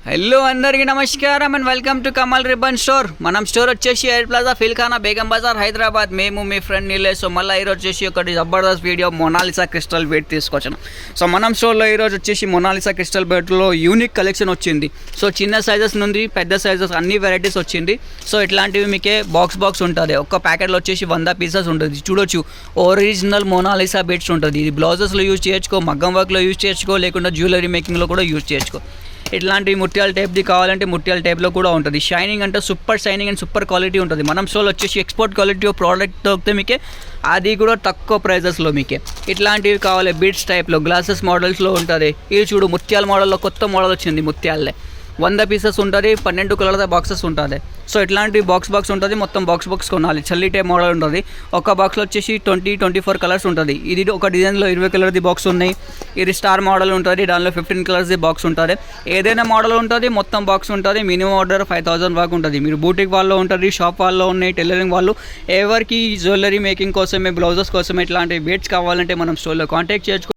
Hello అందరికీ నమస్కారం and welcome to Kamal ribbon store. మనం స్టోర్ వచ్చేసి ఎయిర్ ప్లాజా ఫిల్ఖానా బేగం బజార్ హైదరాబాద్. మేము మీ ఫ్రెండ్ నీలేష్. సో మళ్ళీ ఈరోజు వచ్చేసి ఒకటి Jabardasth video Mona Lisa crystal bed తీసుకొచ్చాను. సో మనం స్టోర్లో ఈరోజు వచ్చేసి మొనాలిసా క్రిస్టల్ బెడ్లో యూనిక్ కలెక్షన్ వచ్చింది. సో చిన్న సైజెస్ నుండి పెద్ద సైజెస్ అన్ని వెరైటీస్ వచ్చింది. సో ఇట్లాంటివి మీకే బాక్స్ ఉంటుంది. ఒక్క ప్యాకెట్లో వచ్చేసి 100 పీసెస్ ఉంటుంది. చూడొచ్చు, ఒరిజినల్ మొనాలిసా బెడ్స్ ఉంటుంది. ఇది బ్లౌజెస్లో యూజ్ చేయొచ్చుకో, మగ్గం వర్క్లో యూజ్ చేయొచ్చుకో, లేకుండా జ్యువెలరీ మేకింగ్లో కూడా యూజ్ చేయొచ్చుకో. ఇట్లాంటి ముత్యాల టైప్ది కావాలంటే ముత్యాల టైప్లో కూడా ఉంటుంది. షైనింగ్ అంటే super shining and super quality ఉంటుంది. మనం స్టోర్లో వచ్చేసి ఎక్స్పోర్ట్ క్వాలిటీ ప్రోడక్ట్ దొరికితే మీకే అది కూడా తక్కువ ప్రైజెస్లో మీకే ఇట్లాంటివి కావాలి. బీడ్స్ టైప్లో గ్లాసెస్ మోడల్స్లో ఉంటుంది. ఇది చూడు, ముత్యాల మోడల్లో కొత్త మోడల్ వచ్చింది. ముత్యాలే 100 పీసెస్ ఉంటుంది. 12 కలర్ల బాక్సెస్ ఉంటుంది. సో ఇట్లాంటి బాక్స్ ఉంటుంది. మొత్తం బాక్స్ కొనాలి. చల్లి టైప్ మోడల్ ఉంటుంది. ఒక బాక్స్లో వచ్చేసి 24 కలర్స్ ఉంటుంది. ఇది ఒక డిజైన్లో 20 కలర్ది బాక్స్ ఉన్నాయి. ఇది స్టార్ మోడల్ ఉంటుంది. దానిలో 15 కలర్స్ది బాక్స్ ఉంటుంది. ఏదైనా మోడల్ ఉంటుంది, మొత్తం బాక్స్ ఉంటుంది. మినిమం ఆర్డర్ 5000 వరకు ఉంటుంది. మీరు బూటిక్ వాళ్ళు ఉంటుంది, షాప్ వాళ్ళు ఉన్నాయి, టైలరింగ్ వాళ్ళు, ఎవరికి జ్యువెలరీ మేకింగ్ కోసమే, బ్లౌజెస్ కోసమే ఇట్లాంటి బెడ్స్ కావాలంటే మనం స్టోర్లో కాంటాక్ట్ చేయొచ్చు.